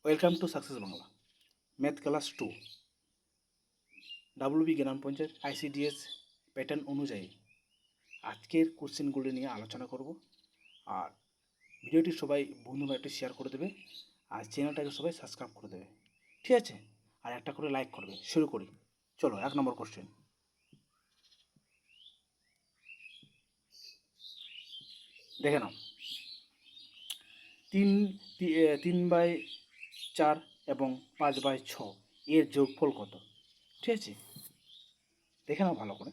Welcome to success Bangla math class 2 WB gram panchayat ICDS pattern অনুযায়ী আজকের কোশ্চেনগুলি নিয়ে আলোচনা করব। আর ভিডিওটি সবাই বন্ধুবান্ধবটি শেয়ার করে দেবে, আর চ্যানেলটাকে সবাই সাবস্ক্রাইব করে দেবে, ঠিক আছে? আর একটা করে লাইক করবে। শুরু করি, চলো। 1 নম্বর কোশ্চেন, দেখে নাও। 3/4 এবং 5/6 এর যোগফল কত? ঠিক আছে, দেখে নাও ভালো করে।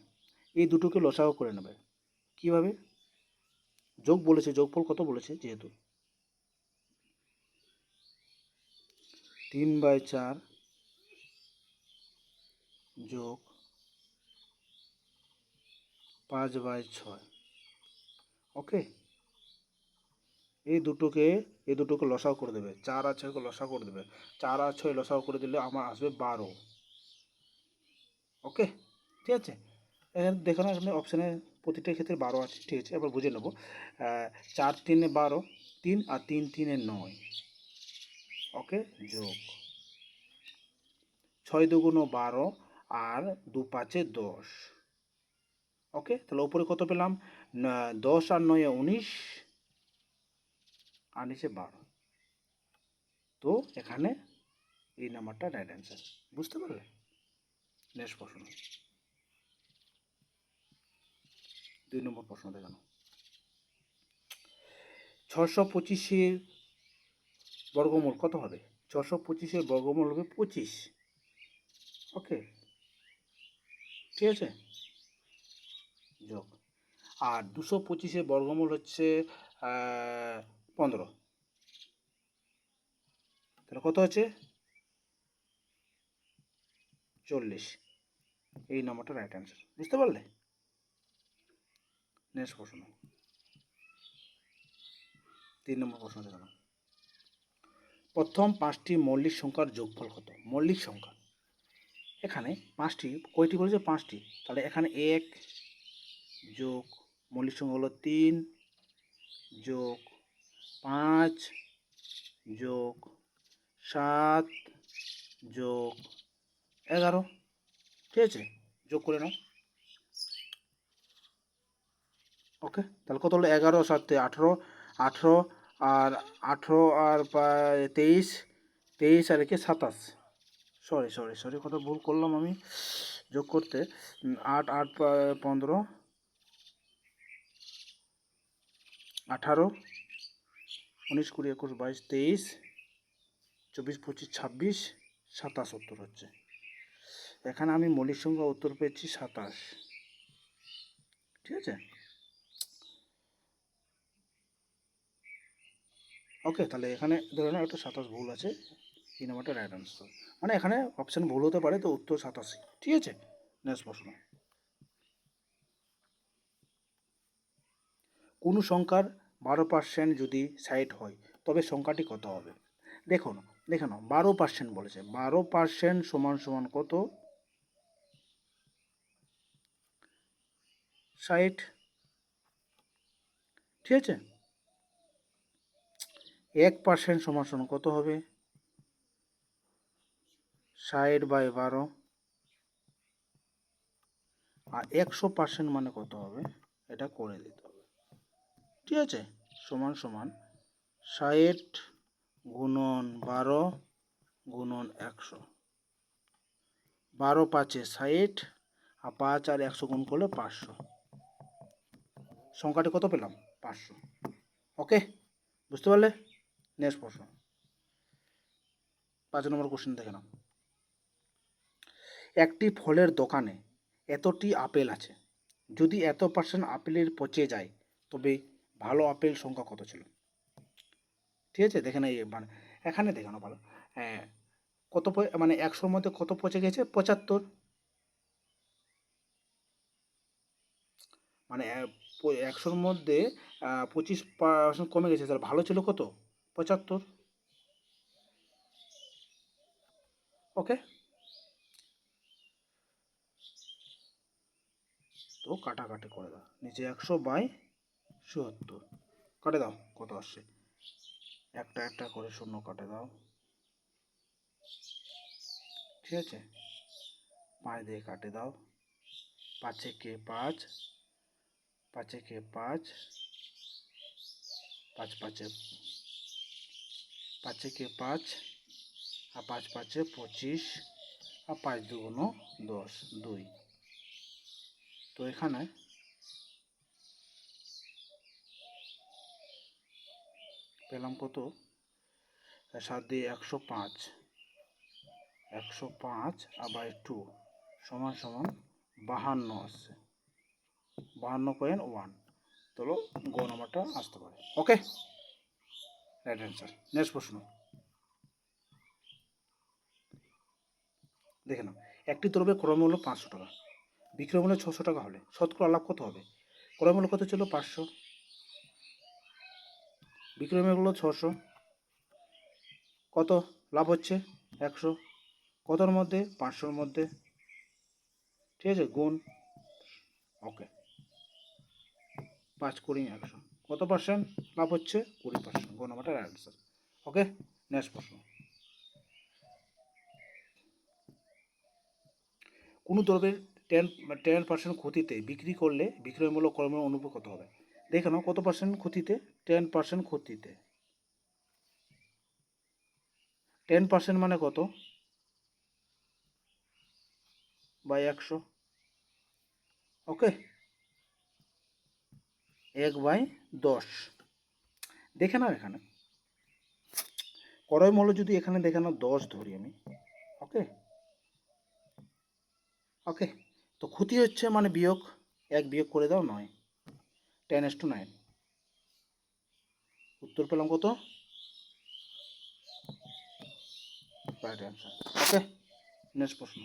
এই দুটোকে লসাগু করে নেবে। কীভাবে? যোগ বলেছে, যোগফল কত বলেছে, যেহেতু 3/4 যোগ 5/6, ওকে। এই দুটোকে লসাগু করে দেবে। 4 আর 6কে লসাগু করে দেবে। 4 আর 6 লসাগু করে দিলে আমার আসবে 12, ওকে, ঠিক আছে। এখানে দেখো না, এখানে অপশানে প্রতিটার ক্ষেত্রে 12 আছে, ঠিক আছে। এবার বুঝে নেবো। 4 3 12, 3 আর 3 3 9, ওকে, যোগ 6 2 12 আর 2 5 10, ওকে। তাহলে উপরে কত পেলাম? 10 আর 9 19 আর নিচে 12। তো এখানে এই নাম্বারটা রাইট অ্যান্সার। বুঝতে পারলে? নেক্সট প্রশ্ন, 2 নম্বর প্রশ্ন দেখানো। 625-এর বর্গমূল কত হবে? 625-এর বর্গমূল হবে 25, ওকে, ঠিক আছে, যোগ। আর 225-এর বর্গমূল হচ্ছে 15, তাহলে কত আছে? 40। এই নাম্বারটা রাইট অ্যান্সার। বুঝতে পারলে? নেক্সট প্রশ্ন, 3 নম্বর প্রশ্ন দেখানো। প্রথম 5টি মৌলিক সংখ্যার যোগফল কত? মৌলিক সংখ্যা এখানে 5টি, কয়টি বলেছে? 5টি। তাহলে এখানে 1 যোগ মৌলিক সংখ্যা হলো 3 যোগ 5 যোগ 7 যোগ 11, ঠিক আছে, যোগ করে নাও, ওকে। তাহলে কত হলো? 11 7 18, 18 আর 18 আর 23, 23 আর 27, সরি কত ভুল করলাম আমি যোগ করতে। 8 8 15 18 19 20 21 22 23 24 25 26 27 উত্তর হচ্ছে। এখানে আমি মৌলিক সংখ্যা উত্তর পেয়েছি 27, ঠিক আছে, ওকে। তাহলে এখানে ধরে নাও একটা 27 ভুল আছে, এই নাম্বারটা রাইট আনসার। মানে এখানে অপশান ভুল হতে পারে, তো উত্তর 87, ঠিক আছে। নেক্সট প্রশ্ন, কোনো সংখ্যার 12% যদি 60 হয় তবে সংখ্যাটি কত হবে? দেখুন, দেখে নাও, 12% বলেছে। 12% সমান সমান কত? 60, ঠিক আছে। 1% সমান সমান কত হবে? 60/12। আর 100% মানে কত হবে? এটা করে দিতে হবে, ঠিক আছে। সমান সমান 60 গুণন 12 গুণন 100। 12 5 60, আর 5 আর 100 গুণ করলে 500। সংখ্যাটি কত পেলাম? 500, ওকে, বুঝতে পারলে? নেক্সট প্রশ্ন, 5 নম্বর কোশ্চেন দেখে নাও। একটি ফলের দোকানে এতটি আপেল আছে, যদি এত % আপেলের পচে যায় তবে ভালো আপেল সংখ্যা কত ছিল? ঠিক আছে, দেখে না, মানে এখানে দেখানো ভালো। হ্যাঁ, কত মানে 100-র মধ্যে কত পচে গেছে? 75। মানে 100-র মধ্যে 25% কমে গেছে, তাহলে ভালো ছিল কত? 75, ওকে। তো কাটাকাটি করে দাও, নিচে 100/70 কাটে দাও, কত আসছে? একটা একটা করে শূন্য কাটে দাও, ঠিক আছে, 5 দিয়ে কাটে দাও, 5 একে 5, 5 একে 5, 5 5 5 একে 5, আর 5 5 25, আর 5 দুগুণ 10, 2। তো এখানে পেলাম কত, 7 দিয়ে 105, 105 আর বাই 2 সমান সমান 52 আসছে, 52.1। চলো গ নাম্বারটা আসতে পারে। ওকে, রাইট অ্যান্সার। নেক্সট প্রশ্ন দেখে নাও, একটি দ্রব্যের ক্রয় মূল্য 500 টাকা, বিক্রয় মূল্য 600 টাকা হলে শতকরা লাভ কত হবে? ক্রয় মূল্য কত ছিল? 500, বিক্রয় মূল্য 600, কত লাভ হচ্ছে? 100, কতর মধ্যে? 500-র মধ্যে, ঠিক আছে, গুণ। ওকে, 5 20 100, কত পার্সেন্ট লাভ হচ্ছে? 20%। গ নাম্বারটা রাইট অ্যান্সার। ওকে, নেক্সট প্রশ্ন, কোনো দ্রব্যের 10% ক্ষতিতে বিক্রি করলে বিক্রয় মূল্য ক্রয় মূল্য অনুপাত কত হবে? দেখে নাও কত পার্সেন্ট ক্ষতিতে? 10% ক্ষতিতে, 10% মানে কত? বাই 100। ওকে, 1/10। দেখে নাও এখানে ক্রয় মূল্য যদি এখানে দেখে নাও 10 ধরি আমি। ওকে, ওকে, তো ক্ষতি হচ্ছে মানে বিয়োগ, 1 বিয়োগ করে দাও 9, 10:9। উত্তর পেলাম কত? Right answer. ওকে, নেক্সট প্রশ্ন,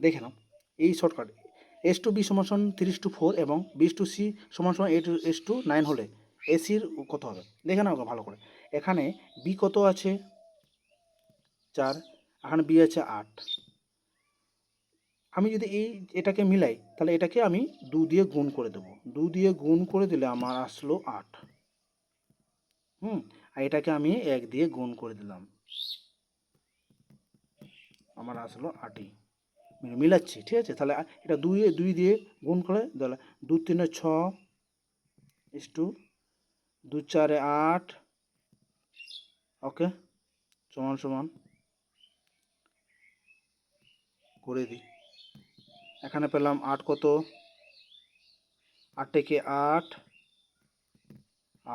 দেখে নাও এই শর্টকাট, S/B সমান 3:4 এবং B/C সমান 8:9 হলে এসির কত হবে? দেখে নাও ভালো করে, এখানে বি কত আছে? 4, এখানে বি আছে 8। আমি যদি এটাকে মিলাই তাহলে এটাকে আমি 2 দিয়ে গুণ করে দেবো, 2 দিয়ে গুণ করে দিলে আমার আসলো 8। আর এটাকে আমি 1 দিয়ে গুণ করে দিলাম, আমার আসলো 8ই। মিলাচ্ছি, ঠিক আছে, তাহলে এটা 2 দিয়ে গুণ করে তাহলে 2 3 6 ইস্টু 2 4 8। ওকে, সমান সমান করে দিই, এখানে পেলাম 8, কত 8 থেকে 8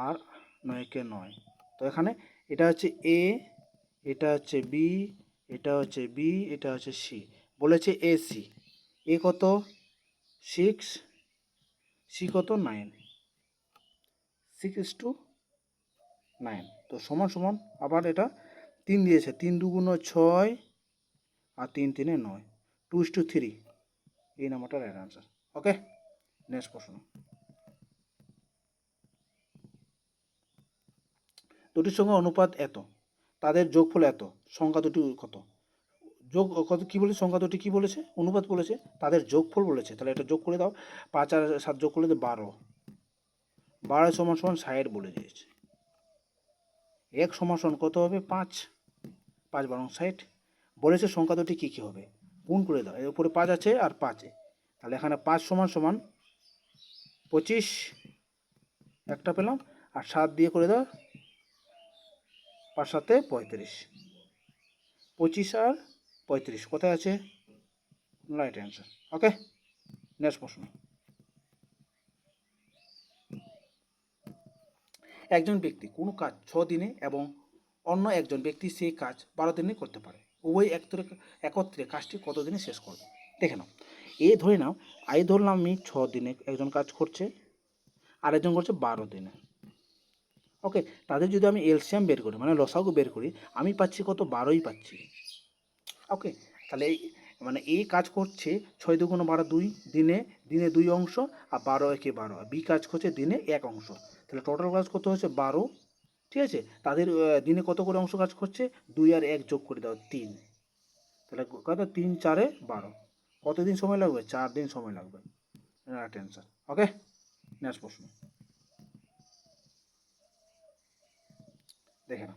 আর 9 কে 9। তো এখানে এটা হচ্ছে এ, এটা হচ্ছে বি, এটা হচ্ছে বি, এটা হচ্ছে সি, বলেছে AC। এ কত? 6, সি কত? 9, 6:9। তো সমান সমান আবার এটা 3 দিয়েছে, 3 2 6 আর 3 3 9, 2:3। এই নাম্বারটা রাইট আনসার। ওকে, নেক্সট প্রশ্ন, দুটির সঙ্গে অনুপাত এত, তাদের যোগফল এত, সংখ্যা দুটি কত? যোগ কত কী বলেছে? সংখ্যা দুটি কী বলেছে? অনুপাত বলেছে, তাদের যোগফল বলেছে, তাহলে এটা যোগ করে দাও, 5 আর 7 যোগ করলে 12, 12 সমান সমান 60 বলে দিয়েছে। 1 সমান সমান কত হবে? 5, 5 12 60। বলেছে সংখ্যা দুটি কী কী হবে, গুণ করে দাও, এর উপরে 5 আছে আর 5, তাহলে এখানে 5 সমান সমান 25 একটা পেলাম, আর 7 দিয়ে করে দাও, 5 7 35, 25 আর 35 কোথায় আছে? Right answer. ওকে, নেক্সট প্রশ্ন, একজন ব্যক্তি কোনো কাজ 6 দিনে এবং অন্য একজন ব্যক্তি সেই কাজ 12 দিনে করতে পারে, উভয় একত্রে কাজটি কত দিনে শেষ করবে? দেখে নাও, ধরে নাও, ধরলাম আমি 6 দিনে একজন কাজ করছে, আরেকজন করছে 12 দিনে। ওকে, তাদের যদি আমি এলসিয়াম বের করি মানে লসাগু বের করি, আমি পাচ্ছি কত? 12ই পাচ্ছি। ওকে, তাহলে মানে কাজ করছে 6 2 12 2 দিনে, 2 অংশ, আর 12 একে 12, বি কাজ করছে দিনে 1 অংশ, তাহলে টোটাল কাজ কত হচ্ছে? 12। ঠিক আছে, তাদের দিনে কত করে অংশ কাজ করছে? 2 আর 1 যোগ করে দাও 3, তাহলে কত? 3 4 12, কতদিন সময় লাগবে? 4 দিন সময় লাগবে। Right answer. ওকে, নেক্সট প্রশ্ন দেখে না।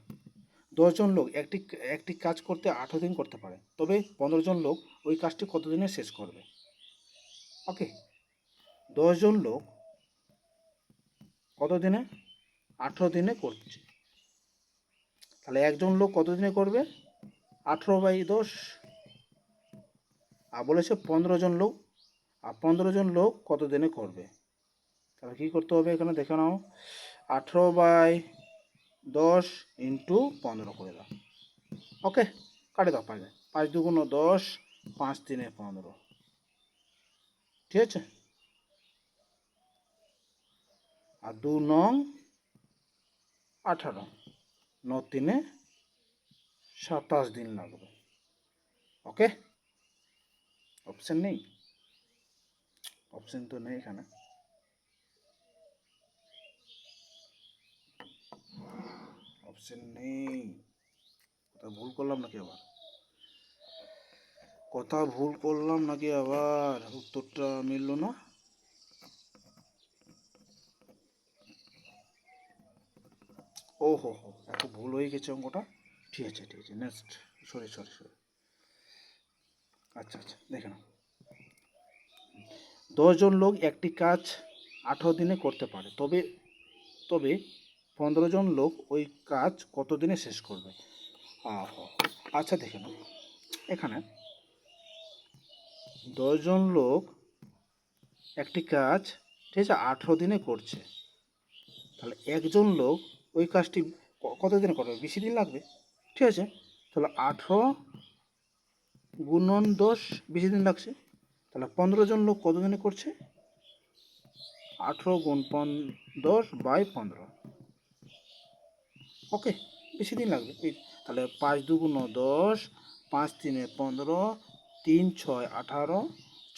10 জন লোক একটি একটি কাজ করতে 18 দিন করতে পারে, তবে 15 জন লোক ওই কাজটি কতদিনে শেষ করবে? ওকে, 10 জন লোক কত দিনে? 18 দিনে করছে, তাহলে একজন লোক কত দিনে করবে? 18/10। আর বলেছে 15 জন লোক, আর 15 জন লোক কত দিনে করবে? তাহলে কী করতে হবে এখানে দেখে নাও, 18/10 ইন্টু 15 করে দাও। ওকে, কাটে দাও, 5 5 2 10, 5 3 15, ঠিক আছে। আর 2 9 18, 9 3 27 দিন লাগবে। ওকে, অপশান নেই, অপশান তো নেই এখানে। অপশান নেই, কথা ভুল করলাম নাকি আবার? কথা ভুল করলাম নাকি আবার? উত্তরটা মিলল না। ও হো হো, এত ভুল হয়ে গেছে অঙ্কটা। ঠিক আছে ঠিক আছে, নেক্সট। সরি সরি সরি, আচ্ছা আচ্ছা দেখে নাও। 10 জন লোক একটি কাজ 18 দিনে করতে পারে, তবে তবে 15 জন লোক ওই কাজ কত দিনে শেষ করবে? আচ্ছা দেখে নাও, এখানে 10 জন লোক একটি কাজ, ঠিক আছে, 18 দিনে করছে, তাহলে একজন লোক ওই কাজটি কত দিনে করবে? বেশি দিন লাগবে, ঠিক আছে। তাহলে 18 গুণন 10, বেশি দিন লাগছে, তাহলে 15 জন লোক কত দিনে করছে? 18 গুণ 10/15। ওকে, বেশি দিন লাগবে। তাহলে 5 2 10, 5 3 15, 3 6 18,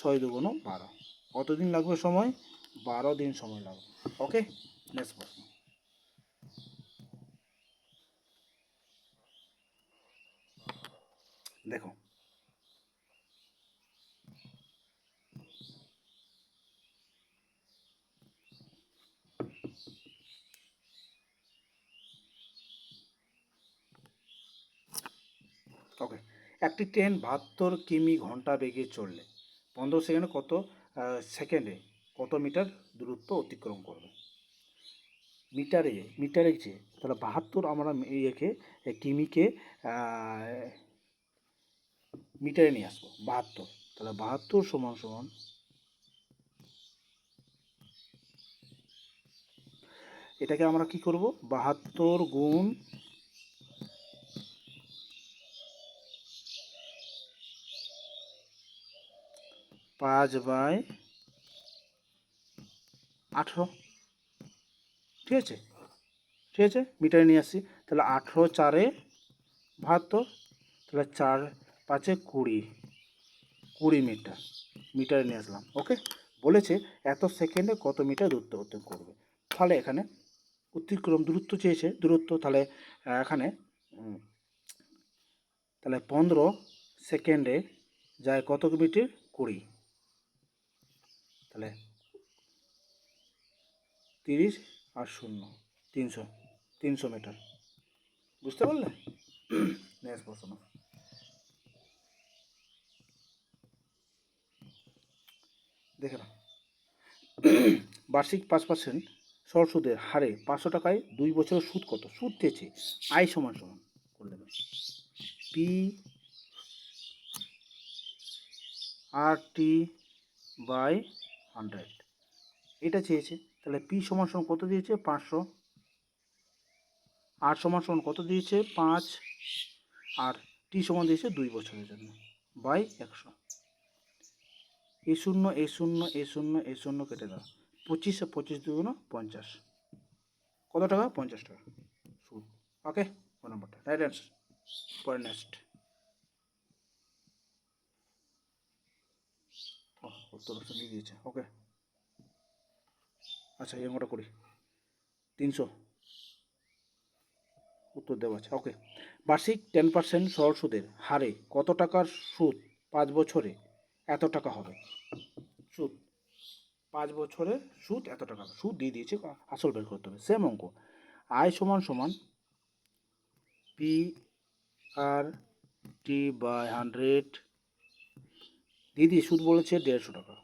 6 2 12, কতদিন লাগবে সময়? 12 দিন সময় লাগবে। ওকে, নেক্সট প্রশ্ন দেখো। ওকে, একটি ট্রেন 72 কিমি ঘন্টা বেগে চললে 15 সেকেন্ডে কত মিটার দূরত্ব অতিক্রম করবে? মিটারে, মিটারে যে, তাহলে 72 আমরা ইয়েকে, কিমিকে মিটারে নিয়ে আসবো। 72, তাহলে 72 সমান সমান, এটাকে আমরা কি করব? 72 গুণ 5/18, ঠিক আছে ঠিক আছে, মিটারে নিয়ে আসছি। তাহলে 18 4 72, তাহলে 4 5 20, 20 মিটার, মিটারে নিয়ে আসলাম। ওকে, বলেছে এত সেকেন্ডে কত মিটার দূরত্ব অতিক্রম করবে। তাহলে এখানে অতিক্রম দূরত্ব চেয়েছে, দূরত্ব, তাহলে এখানে তাহলে 15 সেকেন্ডে যায় কত মিটার? 20, তাহলে 30 আর 0, 300, 300 মিটার। বুঝতে পারলে? নেক্সট প্রশ্ন দেখে না। বার্ষিক 5% সরল সুদের হারে 500 টাকায় 2 বছরের সুদ কত? সুদ চেয়েছে, আই সমান সমান করে দেবে পি আর টি বাই 100, এটা চেয়েছে। তাহলে পি সমান সমান কত দিয়েছে? 500। আর সমান সমান কত দিয়েছে? 5। আর টি সমান দিয়েছে 2 বছরের জন্য, বাই 100। এ শূন্য এ শূন্য এ শূন্য এ শূন্য কেটে দাও, 25 25 2 50, কত টাকা? 50 টাকা সুদ। ওকে, 1 নম্বরটা রাইট অ্যান্সার। পরে নেক্সট, উত্তর অপশন দিয়ে দিয়েছে। ওকে, আচ্ছা এই অঙ্কটা করি। 300 উত্তর দেওয়া আছে। ওকে, বার্ষিক 10% সরল সুদের হারে কত টাকার সুদ 5 বছরে এত টাকা হবে সুদ, 5 বছরে সুদ এত টাকা, সুদ দিয়ে দিয়েছে, আসল বের করতে হবে। সেম অঙ্ক, আয় সমান সমান পি আর টি বাই 100 দিদি সুদ বলেছে 150 টাকা,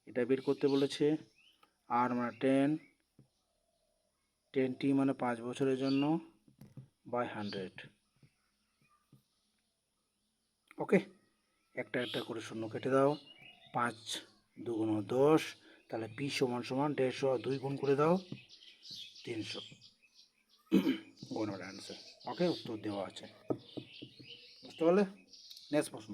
এটা বের করতে বলেছে। আর মানে 10টি মানে 5 বছরের জন্য বাই 100। ওকে, একটা একটা করে শূন্য কেটে দাও, 5 2 10, তাহলে পি সমান সমান 150, 2 গুণ করে দাও 300, গণনার অ্যান্সার। ওকে, উত্তর দেওয়া আছে, বুঝতে পারলে? নেক্সট প্রশ্ন,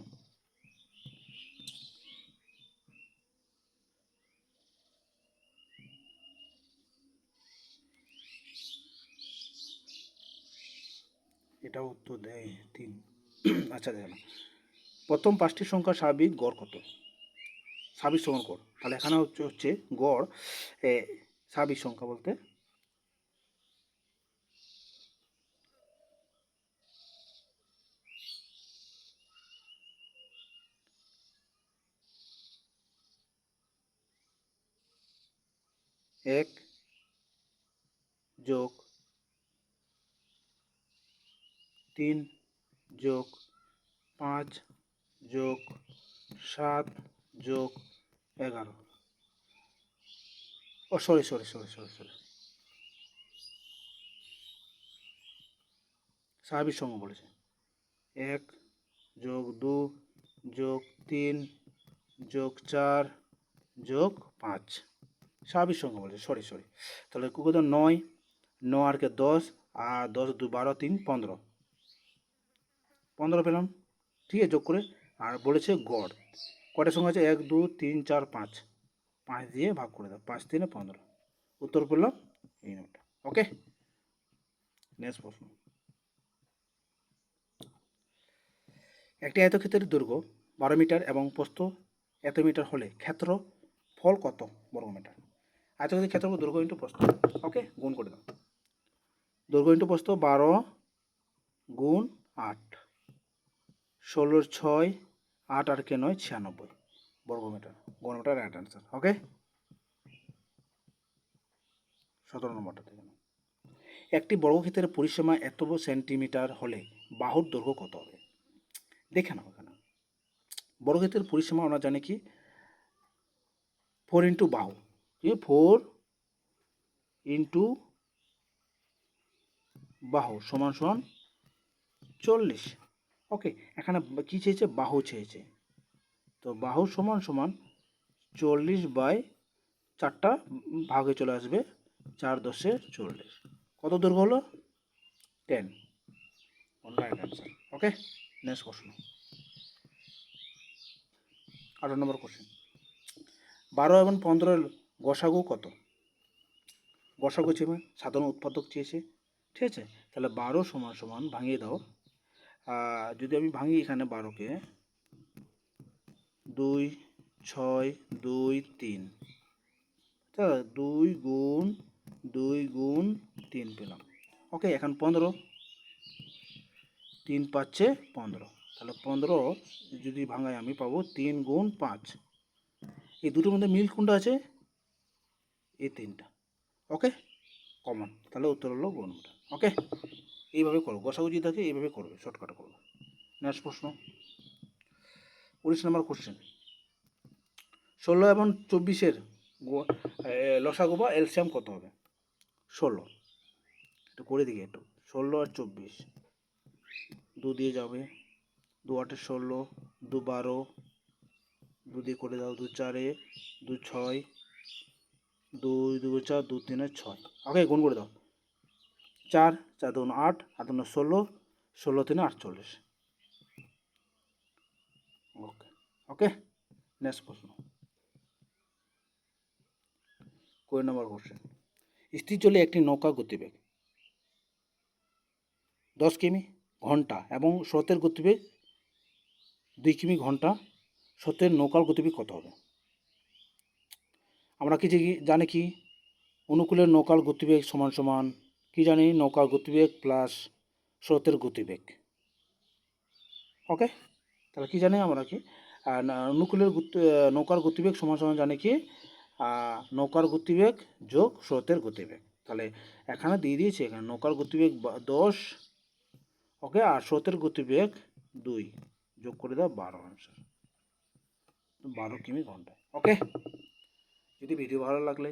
এটা উত্তর দেয় 3। আচ্ছা দেখেন, প্রথম 5টি সংখ্যা স্বাভাবিক গড় কত? স্বাভাবিক সংখ্যার গড়, তাহলে এখানে হচ্ছে গড়, স্বাভাবিক সংখ্যা বলতে এক যোগ 3 যোগ 5 যোগ 7 যোগ 11, ও সরি, স্বাভাবিক সংখ্যা বলেছে 1 যোগ 2 যোগ 3 যোগ 4 যোগ 5, স্বাভাবিক সংখ্যা বলেছে, সরি, তাহলে কত? 9, 9 আর কে 10, আর 10 2 12 3 15, 15 পেলাম, ঠিক আছে, যোগ করে। আর বলেছে গড়, কয়টা সংখ্যা আছে? 1 2 3 4 5, 5 দিয়ে ভাগ করে দাও, 5 3 15, উত্তর পেলাম এই নোটটা। ওকে, নেক্সট প্রশ্ন, একটি আয়তক্ষেত্রের দৈর্ঘ্য 12 মিটার এবং প্রস্থ এত মিটার হলে ক্ষেত্রফল কত বর্গ মিটার? আয়তক্ষেত্রের ক্ষেত্রফল দৈর্ঘ্য ইন্টু প্রস্থ, ওকে, গুণ করে দাও, দৈর্ঘ্য ইন্টু প্রস্থ 12 গুণ 8, 16 6 8 আর কে 9 96 বর্গ মিটার, গণমিটার রাইট অ্যান্সার। ওকে, 17 নম্বরটা থেকে, একটি বর্গক্ষেত্রের পরিসীমা এত সেন্টিমিটার হলে বাহুর দৈর্ঘ্য কত হবে? দেখে নাও, এখানে বর্গক্ষেত্রের পরিসীমা আমরা জানি কি 4 ইন্টু বাহু, 4 ইন্টু বাহু সমান সমান 40। ওকে, এখানে কি চেয়েছে? বাহু চেয়েছে, তো বাহু সমান সমান 40 বাই 4টা ভাগে চলে আসবে, 4 10 40, কত দৈর্ঘ্য হলো? 10, রাইট অ্যান্সার। ওকে, নেক্সট প্রশ্ন, 18 নম্বর কোশ্চেন, 12 এবং 15 গসাগু কত? গসাগু চেয়ে সাধারণ উৎপাদক চেয়েছে, ঠিক আছে, তাহলে 12 সমান সমান ভাঙিয়ে দাও, যদি আমি ভাঙি এখানে 12কে 2 6 2 3, তা 2 গুণ 2 গুণ 3 পেলাম। ওকে, এখন 15, 3 পাচ্ছে 15, তাহলে 15 যদি ভাঙাই আমি পাবো 3 গুণ 5, এই দুটোর মধ্যে মিল কোনটা আছে? এই 3টা, ওকে, কমন, তাহলে উত্তর হলো গণমিটার। ওকে, এইভাবে করো, গসাগু যদি থাকে এইভাবে করবে, শর্টকাট করবে। নেক্সট প্রশ্ন, 19 নম্বর কোশ্চেন, 16 এবং 24-এর লসাগু বা এলসিয়াম কত হবে? 16, একটু করে দিকে একটু, 16 আর 24, 2 দিয়ে যাবে, 2 8 16, 2 12, 2 দিয়ে করে দাও, 2 4 2 6, 2 2 4 2 3 6, ওকে, গুণ করে দাও, 4 4 2 8 8 2 16, 16 3 48, ওকে, ওকে, নেক্সট প্রশ্ন, 20 নম্বর কোশ্চেন, স্থির জলে একটি নৌকা গতিবেগ 10 কিমি ঘন্টা এবং স্রোতের গতিবেগ 2 কিমি ঘন্টা, স্রোতের নৌকার গতিবেগ কত হবে? আমরা কি জানি কি অনুকূলের নৌকার গতিবেগ সমান সমান কি জানি? নৌকার গতিবেগ প্লাস স্রোতের গতিবেগ। ওকে, তাহলে কি জানি আমরা কি অনুকূলের নৌকার গতিবেগ সমান সমান জানি কি নৌকার গতিবেগ যোগ স্রোতের গতিবেগ। তাহলে এখানে দিয়ে দিয়েছি, এখানে নৌকার গতিবেগ 10, ওকে, আর স্রোতের গতিবেগ 2, যোগ করে দাও 12 আনসার, 12 কিমি ঘন্টায়। ওকে, যদি ভিডিও ভালো লাগলে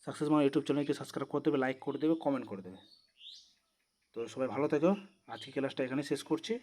সাকসেস মাই ইউটিউব চ্যানেলকে সাবস্ক্রাইব করে দেবে, লাইক করে দেবে, কমেন্ট করে দেবে। তো সবাই ভালো থেকো, আজকে ক্লাসটা এখানে শেষ করছি।